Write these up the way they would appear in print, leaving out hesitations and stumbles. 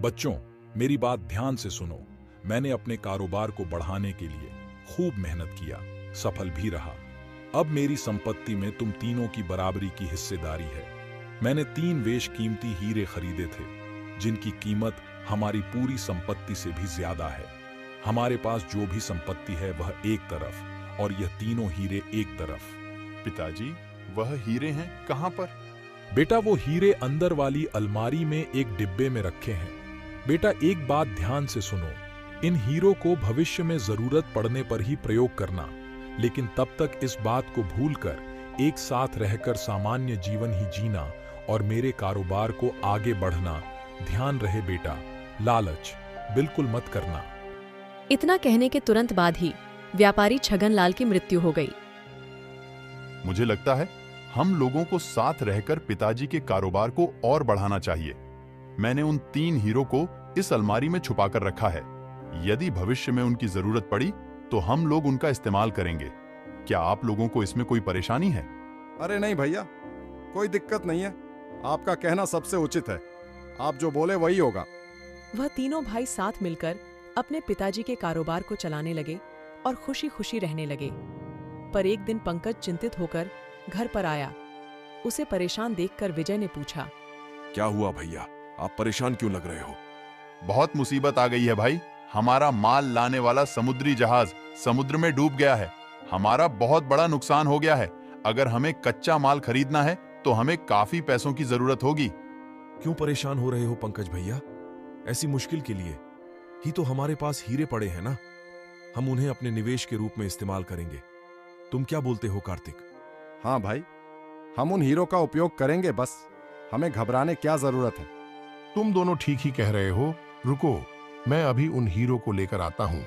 बच्चों, मेरी बात ध्यान से सुनो। मैंने अपने कारोबार को बढ़ाने के लिए खूब मेहनत किया, सफल भी रहा। अब मेरी संपत्ति में तुम तीनों की बराबरी की हिस्सेदारी है। मैंने 3 बेशकीमती हीरे खरीदे थे, जिनकी कीमत हमारी पूरी संपत्ति से भी ज्यादा है। हमारे पास जो भी संपत्ति है वह एक तरफ और यह तीनों हीरे एक तरफ। पिताजी, वह हीरे हैं कहाँ पर? बेटा, वो हीरे अंदर वाली अलमारी में एक डिब्बे में रखे हैं। बेटा, एक बात ध्यान से सुनो। इन हीरों को भविष्य में जरूरत पड़ने पर ही प्रयोग करना, लेकिन तब तक इस बात को भूलकर एक साथ रहकर सामान्य जीवन ही जीना और मेरे कारोबार को आगे बढ़ना। ध्यान रहे बेटा, लालच बिल्कुल मत करना। इतना कहने के तुरंत बाद ही व्यापारी छगनलाल की मृत्यु हो गई। मुझे लगता है हम लोगों को साथ रहकर पिताजी के कारोबार को और बढ़ाना चाहिए। मैंने उन 3 हीरो को इस अलमारी में छुपाकर रखा है। यदि भविष्य में उनकी जरूरत पड़ी तो हम लोग उनका इस्तेमाल करेंगे। क्या आप लोगों को इसमें कोई परेशानी है? अरे नहीं भैया, कोई दिक्कत नहीं है। आपका कहना सबसे उचित है। आप जो बोले वही होगा। वह तीनों भाई साथ मिलकर अपने पिताजी के कारोबार को चलाने लगे और खुशी खुशी रहने लगे। पर एक दिन पंकज चिंतित होकर घर पर आया। उसे परेशान देखकर विजय ने पूछा, क्या हुआ भैया, आप परेशान क्यों लग रहे हो? बहुत मुसीबत आ गई है भाई। हमारा माल लाने वाला समुद्री जहाज समुद्र में डूब गया है। हमारा बहुत बड़ा नुकसान हो गया है। अगर हमें कच्चा माल खरीदना है तो हमें काफी पैसों की जरूरत होगी। क्यों परेशान हो रहे हो पंकज भैया? ऐसी मुश्किल के लिए ही तो हमारे पास हीरे पड़े हैं ना। हम उन्हें अपने निवेश के रूप में इस्तेमाल करेंगे। तुम क्या बोलते हो कार्तिक? हाँ भाई, हम उन हीरो का उपयोग करेंगे, बस हमें घबराने क्या जरूरत है। तुम दोनों ठीक ही कह रहे हो। रुको, मैं अभी उन हीरो को लेकर आता हूं।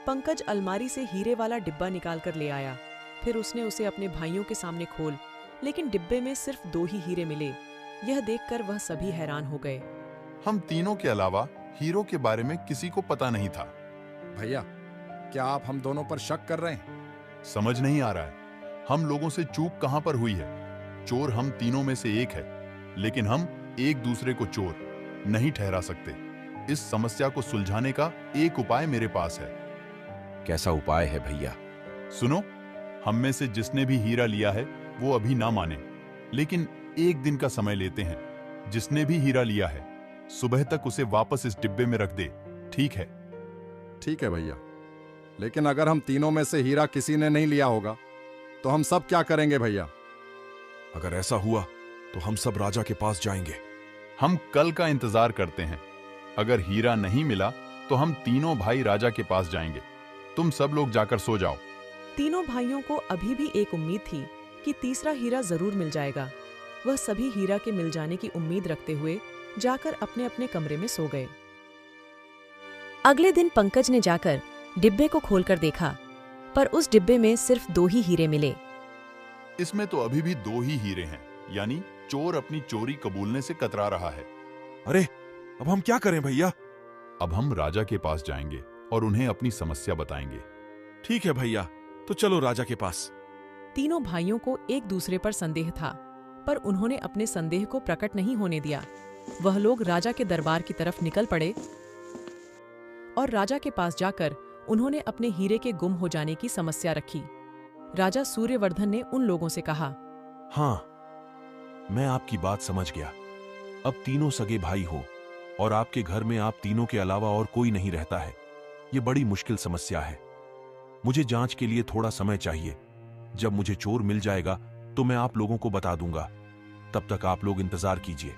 पंकज अलमारी से हीरे वाला डिब्बा निकाल कर ले आया। फिर उसने उसे अपने भाइयों के सामने खोल, लेकिन डिब्बे में सिर्फ 2 ही हीरे मिले। यह देखकर वह सभी हैरान हो गए। हम तीनों के अलावा हीरो के बारे में किसी को पता नहीं था। भैया, क्या आप हम दोनों पर शक कर रहे हैं? समझ नहीं आ रहा है हम लोगों से चूक कहां पर हुई है। चोर हम तीनों में से एक है, लेकिन हम एक दूसरे को चोर नहीं ठहरा सकते। इस समस्या को सुलझाने का एक उपाय मेरे पास है। कैसा उपाय है भैया? सुनो, हम में से जिसने भी हीरा लिया है वो अभी ना माने, लेकिन एक दिन का समय लेते हैं। जिसने भी हीरा लिया है सुबह तक उसे वापस इस डिब्बे में रख दे। ठीक है? ठीक है भैया, लेकिन अगर हम तीनों में से हीरा किसी ने नहीं लिया होगा तो हम सब क्या करेंगे भैया? अगर ऐसा हुआ तो हम सब राजा के पास जाएंगे। हम कल का इंतजार करते हैं। अगर हीरा नहीं मिला तो हम तीनों भाई राजा के पास जाएंगे। तुम सब लोग जाकर सो जाओ। तीनों भाइयों को अभी भी एक उम्मीद थी कि तीसरा हीरा जरूर मिल जाएगा। वह सभी हीरा के मिल जाने की उम्मीद रखते हुए जाकर अपने अपने कमरे में सो गए। अगले दिन पंकज ने जाकर डिब्बे को खोलकर देखा, पर उस डिब्बे में सिर्फ 2 ही हीरे मिले। इसमें तो अभी भी 2 ही हीरे हैं, यानी चोर अपनी चोरी कबूलने से कतरा रहा है। अरे, अब हम क्या करें भैया? अब हम राजा के पास जाएंगे और उन्हें अपनी समस्या बताएंगे। ठीक है भैया, तो चलो राजा के पास। तीनों भाइयों को एक दूसरे पर संदेह था, पर उन्होंने अपने संदेह को प्रकट नहीं होने दिया। वह लोग राजा के दरबार की तरफ निकल पड़े और राजा के पास जाकर उन्होंने अपने हीरे के गुम हो जाने की समस्या रखी। राजा सूर्यवर्धन ने उन लोगों से कहा, हाँ, मैं आपकी बात समझ गया। अब तीनों सगे भाई हो और आपके घर में आप तीनों के अलावा और कोई नहीं रहता है। ये बड़ी मुश्किल समस्या है। मुझे जांच के लिए थोड़ा समय चाहिए। जब मुझे चोर मिल जाएगा तो मैं आप लोगों को बता दूंगा। तब तक आप लोग इंतजार कीजिए,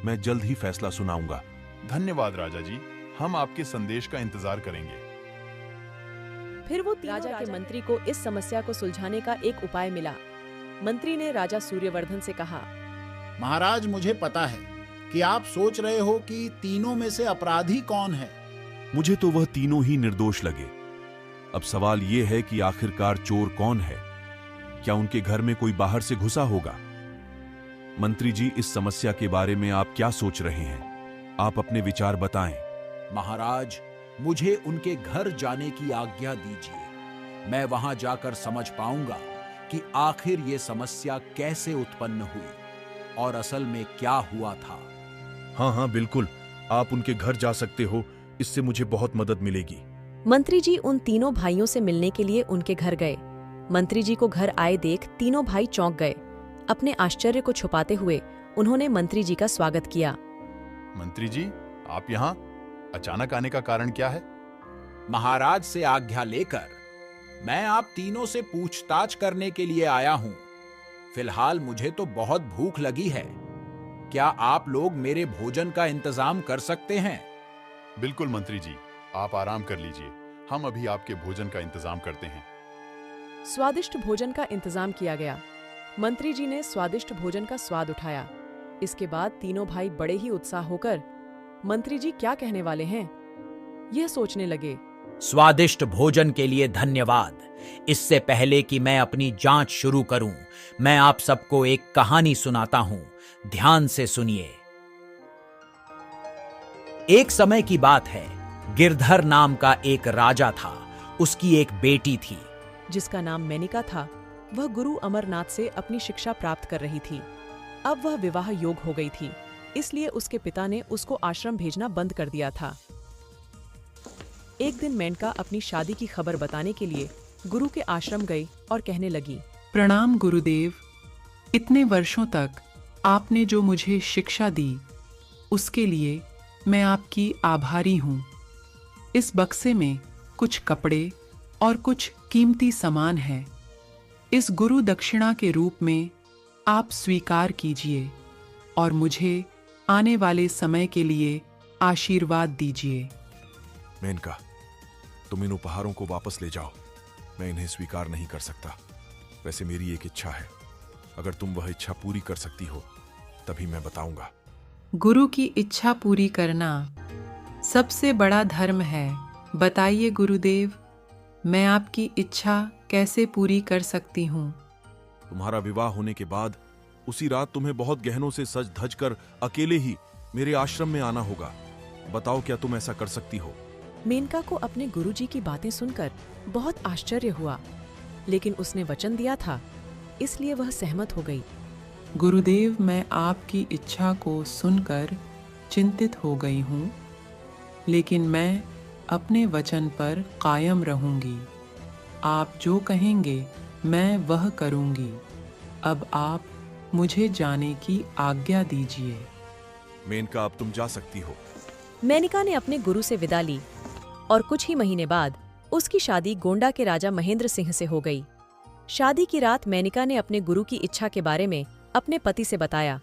मैं जल्द ही फैसला सुनाऊंगा। धन्यवाद राजा जी, हम आपके संदेश का इंतजार करेंगे। फिर वो राजा के मंत्री को इस समस्या को सुलझाने का एक उपाय मिला। मंत्री ने राजा सूर्यवर्धन से कहा, महाराज, मुझे पता है कि आप सोच रहे हो कि तीनों में से अपराधी कौन है। मुझे तो वह तीनों ही निर्दोष लगे। अब सवाल यह है कि आखिरकार चोर कौन है? क्या उनके घर में कोई बाहर से घुसा होगा? मंत्री जी, इस समस्या के बारे में आप क्या सोच रहे हैं? आप अपने विचार बताएं। महाराज, मुझे उनके घर जाने की आज्ञा दीजिए। मैं वहां जाकर समझ पाऊंगा कि आखिर ये समस्या कैसे उत्पन्न हुई और असल में क्या हुआ था। हाँ हाँ बिल्कुल, आप उनके घर जा सकते हो, इससे मुझे बहुत मदद मिलेगी। मंत्री जी उन तीनों भाइयों से मिलने के लिए उनके घर गए। मंत्री जी को घर आए देख तीनों भाई चौंक गए। अपने आश्चर्य को छुपाते हुए उन्होंने मंत्री जी का स्वागत किया। मंत्री जी, आप यहाँ अचानक आने का कारण क्या है? महाराज से आज्ञा लेकर मैं आप तीनों से पूछताछ करने के लिए आया हूं। फिलहाल मुझे तो बहुत भूख लगी है। क्या आप लोग मेरे भोजन का इंतजाम कर सकते हैं? बिल्कुल मंत्री जी, आप आराम कर लीजिए, हम अभी आपके भोजन का इंतजाम करते हैं। स्वादिष्ट भोजन का इंतजाम किया गया। मंत्री जी ने स्वादिष्ट भोजन का स्वाद उठाया। इसके बाद तीनों भाई बड़े ही उत्साह होकर मंत्री जी क्या कहने वाले हैं यह सोचने लगे। स्वादिष्ट भोजन के लिए धन्यवाद। इससे पहले कि मैं अपनी जांच शुरू करूं, मैं आप सबको एक कहानी सुनाता हूं। ध्यान से सुनिए। एक समय की बात है, गिरधर नाम का एक राजा था। उसकी एक बेटी थी जिसका नाम मेनिका था। वह गुरु अमरनाथ से अपनी शिक्षा प्राप्त कर रही थी। अब वह विवाह योग्य हो गई थी, इसलिए उसके पिता ने उसको आश्रम भेजना बंद कर दिया था। एक दिन मेनका अपनी शादी की खबर बताने के लिए गुरु के आश्रम गई और कहने लगी, प्रणाम गुरुदेव, इतने वर्षों तक आपने जो मुझे शिक्षा दी उसके लिए मैं आपकी आभारी हूँ। इस बक्से में कुछ कपड़े और कुछ कीमती सामान है। इस गुरु दक्षिणा के रूप में आप स्वीकार कीजिए और मुझे आने वाले समय के लिए आशीर्वाद दीजिए। मेनका, तुम इन उपहारों को वापस ले जाओ। मैं इन्हें स्वीकार नहीं कर सकता। वैसे मेरी एक इच्छा है, अगर तुम वह इच्छा पूरी कर सकती हो तभी मैं बताऊंगा। गुरु की इच्छा पूरी करना सबसे बड़ा धर्म है। बताइए गुरुदेव, मैं आपकी इच्छा कैसे पूरी कर सकती हूँ? तुम्हारा विवाह होने के बाद उसी रात तुम्हें बहुत गहनों से सज धज कर अकेले ही मेरे आश्रम में आना होगा। बताओ, क्या तुम ऐसा कर सकती हो? मेनका को अपने गुरुजी की बातें सुनकर बहुत आश्चर्य हुआ, लेकिन उसने वचन दिया था, इसलिए वह सहमत हो गई। गुरुदेव, मैं आपकी इच्छा को सुनकर चिंतित हो गई हूँ, लेकिन मैं अपने वचन पर कायम रहूंगी। आप जो कहेंगे मैं वह करूंगी। अब आप मुझे जाने की आज्ञा दीजिए। मेनका, अब तुम जा सकती हो। मेनिका ने अपने गुरु से विदा ली और कुछ ही महीने बाद उसकी शादी गोंडा के राजा महेंद्र सिंह से हो गई। शादी की रात मेनिका ने अपने गुरु की इच्छा के बारे में अपने पति से बताया।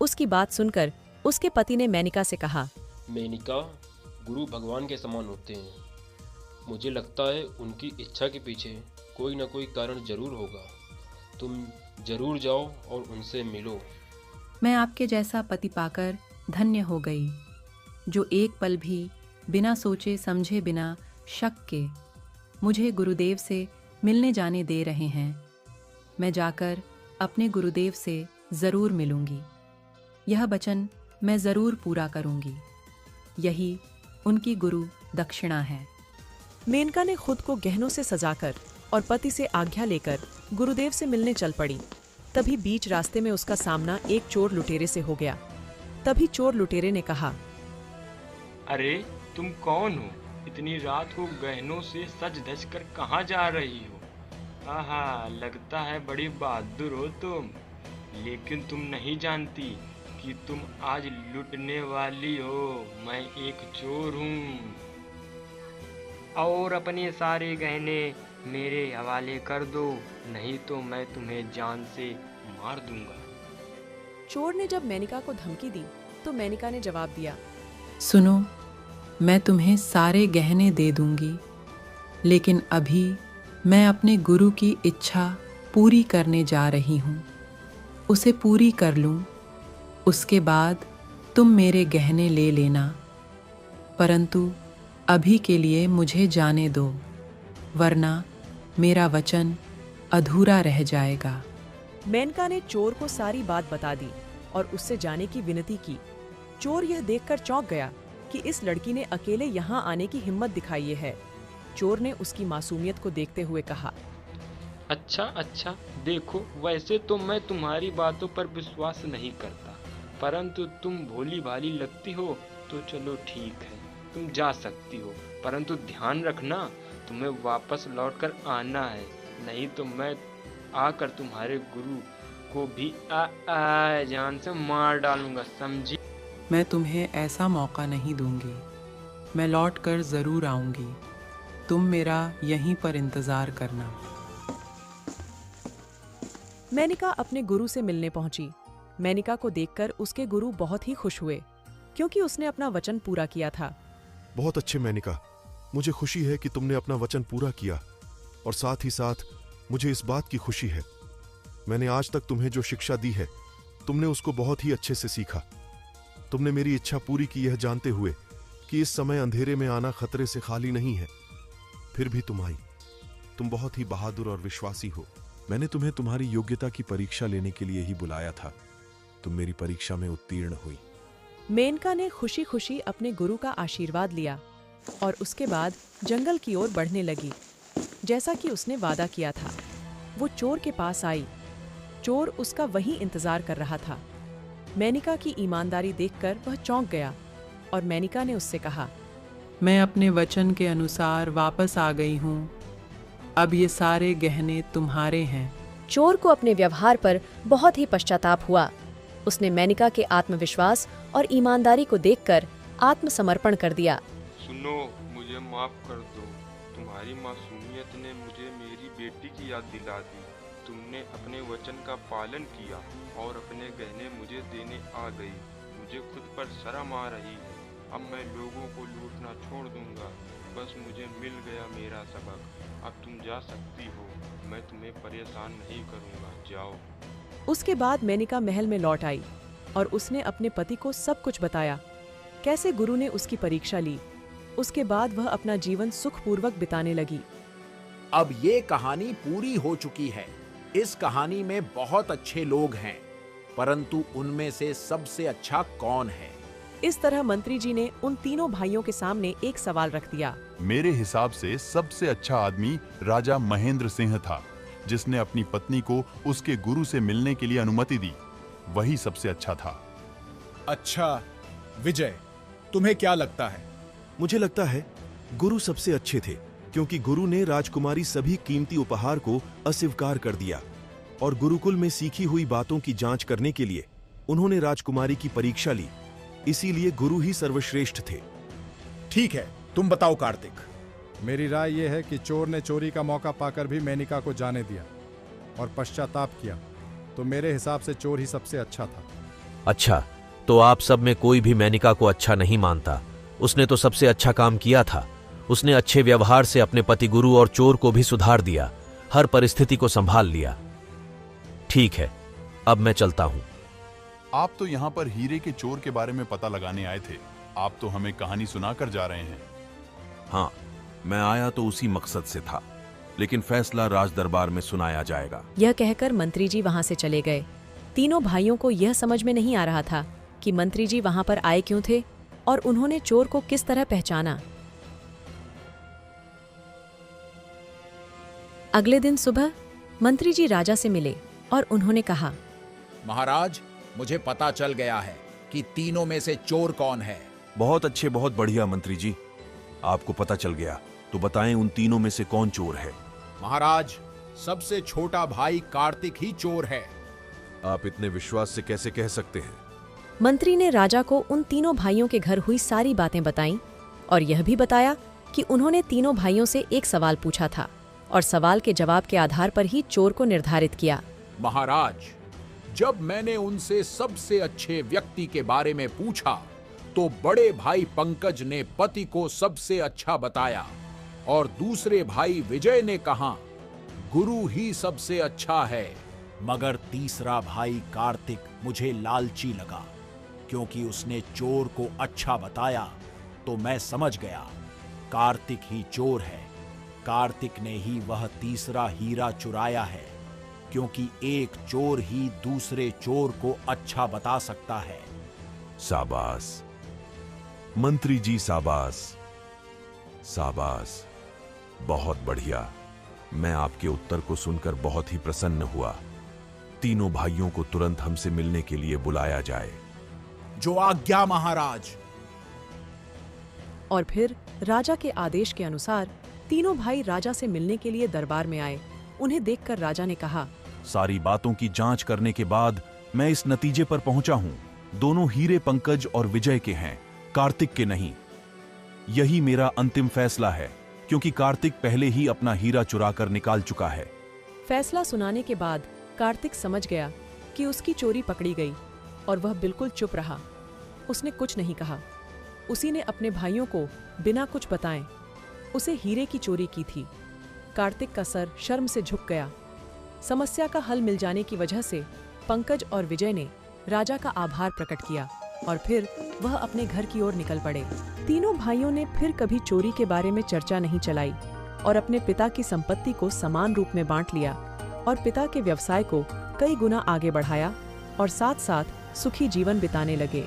उसकी बात सुनकर उसके पति ने मेनिका से कहा, मेनिका, गुरु भगवान के समान होते हैं। मुझे लगता है उनकी इच्छा के पीछे कोई न कोई कारण जरूर होगा। तुम जरूर जाओ और उनसे मिलो। मैं आपके जैसा पति पाकर धन्य हो गई, जो एक पल भी बिना सोचे समझे, बिना शक के मुझे गुरुदेव से मिलने जाने दे रहे हैं। मैं जाकर अपने गुरुदेव से ज़रूर मिलूंगी। यह वचन मैं ज़रूर पूरा करूंगी। यही उनकी गुरु दक्षिणा है। मेनका ने खुद को गहनों से सजाकर और पति से आज्ञा लेकर गुरुदेव से मिलने चल पड़ी। तभी बीच रास्ते में उसका सामना एक चोर लुटेरे से हो गया। तभी चोर लुटेरे ने कहा, अरे तुम कौन हो? इतनी रात को गहनों से सज धज कर कहाँ जा रही हो? आहा, लगता है बड़ी बहादुर हो तुम, लेकिन तुम नहीं जानती कि तुम आज लुटने वाली हो। मैं एक चोर हूँ और अपने सारे गहने मेरे हवाले कर दो, नहीं तो मैं तुम्हें जान से मार दूंगा। चोर ने जब मेनिका को धमकी दी तो मेनिका ने जवाब दिया, सुनो, मैं तुम्हें सारे गहने दे दूंगी, लेकिन अभी मैं अपने गुरु की इच्छा पूरी करने जा रही हूँ। उसे पूरी कर लूँ, उसके बाद तुम मेरे गहने ले लेना, परंतु अभी के लिए मुझे जाने दो, वरना मेरा वचन अधूरा रह जाएगा। मेनका ने चोर को सारी बात बता दी और उससे जाने की विनती की। चोर यह देखकर चौंक गया कि इस लड़की ने अकेले यहाँ आने की हिम्मत दिखाई है। चोर ने उसकी मासूमियत को देखते हुए कहा, अच्छा, देखो, वैसे तो मैं तुम्हारी बातों पर विश्वास नहीं करता, परंतु तुम भोली भाली लगती हो तो चलो ठीक है, तुम जा सकती हो, परंतु ध्यान रखना तुम्हें वापस लौटकर आना है, नहीं तो मैं आकर तुम्हारे गुरु को भी जान से मार डालूंगा, समझी? मैं तुम्हें ऐसा मौका नहीं दूंगी। मैं लौट कर ज़रूर आऊंगी। तुम मेरा यहीं पर इंतज़ार करना। मेनिका अपने गुरु से मिलने पहुंची। मेनिका को देखकर उसके गुरु बहुत ही खुश हुए, क्योंकि उसने अपना वचन पूरा किया था। बहुत अच्छे मेनिका, मुझे खुशी है कि तुमने अपना वचन पूरा किया, और साथ ही साथ मुझे इस बात की खुशी है, मैंने आज तक तुम्हें जो शिक्षा दी है, तुमने उसको बहुत ही अच्छे से सीखा। तुमने मेरी इच्छा पूरी की, यह जानते हुए कि इस समय अंधेरे में आना खतरे से खाली नहीं है। फिर भी तुम आई। तुम बहुत ही बहादुर और विश्वासी हो। मैंने तुम्हें तुम्हारी योग्यता की परीक्षा लेने के लिए ही बुलाया था। तुम मेरी परीक्षा में उत्तीर्ण हुई। मेनका ने खुशी खुशी अपने गुरु का आशीर्वाद लिया और उसके बाद जंगल की ओर बढ़ने लगी। जैसा कि उसने वादा किया था, वो चोर के पास आई। चोर उसका वहीं इंतजार कर रहा था। मेनिका की ईमानदारी देखकर वह चौंक गया और मेनिका ने उससे कहा, मैं अपने वचन के अनुसार वापस आ गई हूँ। अब ये सारे गहने तुम्हारे हैं। चोर को अपने व्यवहार पर बहुत ही पश्चाताप हुआ। उसने मेनिका के आत्मविश्वास और ईमानदारी को देखकर आत्मसमर्पण कर दिया। सुनो, मुझे माफ कर दो। तुम्हारी मासूमियत ने मुझे मेरी बेटी की याद दिला दी। तुमने अपने वचन का पालन किया और अपने गहने मुझे देने आ गई। मुझे खुद पर शर्म आ रही है। अब मैं लोगों को लूटना छोड़ दूंगा। बस मुझे मिल गया मेरा सबक। अब तुम जा सकती हो। मैं तुम्हें परेशान नहीं करूंगा। जाओ। उसके बाद मेनिका महल में लौट आई और उसने अपने पति को सब कुछ बताया, कैसे गुरु ने उसकी परीक्षा ली। उसके बाद वह अपना जीवन सुखपूर्वक बिताने लगी। अब ये कहानी पूरी हो चुकी है। इस कहानी में बहुत अच्छे लोग हैं, परंतु उनमें से सबसे अच्छा कौन है? इस तरह मंत्री जी ने उन तीनों भाइयों के सामने एक सवाल रख दिया। मेरे हिसाब से सबसे अच्छा आदमी राजा महेंद्र सिंह था, जिसने अपनी पत्नी को उसके गुरु से मिलने के लिए अनुमति दी। वही सबसे अच्छा था। अच्छा विजय, तुम्हें क्या लगता है? मुझे लगता है गुरु सबसे अच्छे थे, क्योंकि गुरु ने राजकुमारी सभी कीमती उपहार को अस्वीकार कर दिया और गुरुकुल में सीखी हुई बातों की जांच करने के लिए उन्होंने राजकुमारी की परीक्षा ली। इसीलिए गुरु ही सर्वश्रेष्ठ थे। ठीक है, तुम बताओ कार्तिक। मेरी राय यह है कि चोर ने चोरी का मौका पाकर भी मेनिका को जाने दिया और पश्चाताप किया, तो मेरे हिसाब से चोर ही सबसे अच्छा था। अच्छा, तो आप सब में कोई भी मेनिका को अच्छा नहीं मानता। उसने तो सबसे अच्छा काम किया था। उसने अच्छे व्यवहार से अपने पति गुरु और चोर को भी सुधार दिया, हर परिस्थिति को संभाल लिया। ठीक है, अब मैं चलता हूं। आप तो यहाँ पर हीरे के चोर के बारे में पता लगाने आए थे। आप तो हमें कहानी सुनाकर जा रहे हैं। हाँ, मैं आया तो उसी मकसद से था, लेकिन फैसला राज दरबार में सुनाया जाएगा। यह कहकर मंत्री जी वहां से चले गए। तीनों भाइयों को यह समझ में नहीं आ रहा था कि मंत्री जी वहां पर आए क्यों थे और उन्होंने चोर को किस तरह पहचाना। अगले दिन सुबह मंत्री जी राजा से मिले और उन्होंने कहा, महाराज, मुझे पता चल गया है कि तीनों में से चोर कौन है। बहुत अच्छे, बहुत बढ़िया मंत्री जी। आपको पता चल गया तो बताएं उन तीनों में से कौन चोर है। महाराज, सबसे छोटा भाई कार्तिक ही चोर है। आप इतने विश्वास से कैसे कह सकते हैं? मंत्री ने राजा को उन तीनों भाइयों के घर हुई सारी बातें बताईं और यह भी बताया कि उन्होंने तीनों भाइयों से एक सवाल पूछा था और सवाल के जवाब के आधार पर ही चोर को निर्धारित किया। महाराज, जब मैंने उनसे सबसे अच्छे व्यक्ति के बारे में पूछा तो बड़े भाई पंकज ने पति को सबसे अच्छा बताया और दूसरे भाई विजय ने कहा गुरु ही सबसे अच्छा है। मगर तीसरा भाई कार्तिक मुझे लालची लगा, क्योंकि उसने चोर को अच्छा बताया तो मैं समझ गया कार्तिक ही चोर है। कार्तिक ने ही वह तीसरा हीरा चुराया है, क्योंकि एक चोर ही दूसरे चोर को अच्छा बता सकता है। शाबाश मंत्री जी, शाबाश शाबाश, बहुत बढ़िया। मैं आपके उत्तर को सुनकर बहुत ही प्रसन्न हुआ। तीनों भाइयों को तुरंत हमसे मिलने के लिए बुलाया जाए। जो आज्ञा महाराज। और फिर राजा के आदेश के अनुसार तीनों भाई राजा से मिलने के लिए दरबार में आए। उन्हें देखकर राजा ने कहा, सारी बातों की जांच करने के बाद मैं इस नतीजे पर पहुंचा हूं, दोनों हीरे पंकज और विजय के हैं, कार्तिक के नहीं। यही मेरा अंतिम फैसला है, क्योंकि कार्तिक पहले ही अपना हीरा चुराकर निकाल चुका है। फैसला सुनाने के बाद कार्तिक समझ गया कि उसकी चोरी पकड़ी गई और वह बिल्कुल चुप रहा। उसने कुछ नहीं कहा। उसी ने अपने भाइयों को बिना कुछ बताए उसे हीरे की चोरी की थी। कार्तिक का सर शर्म से झुक गया। समस्या का हल मिल जाने की वजह से पंकज और विजय ने राजा का आभार प्रकट किया और फिर वह अपने घर की ओर निकल पड़े। तीनों भाइयों ने फिर कभी चोरी के बारे में चर्चा नहीं चलाई और अपने पिता की संपत्ति को समान रूप में बांट लिया और पिता के व्यवसाय को कई गुना आगे बढ़ाया और साथ साथ सुखी जीवन बिताने लगे।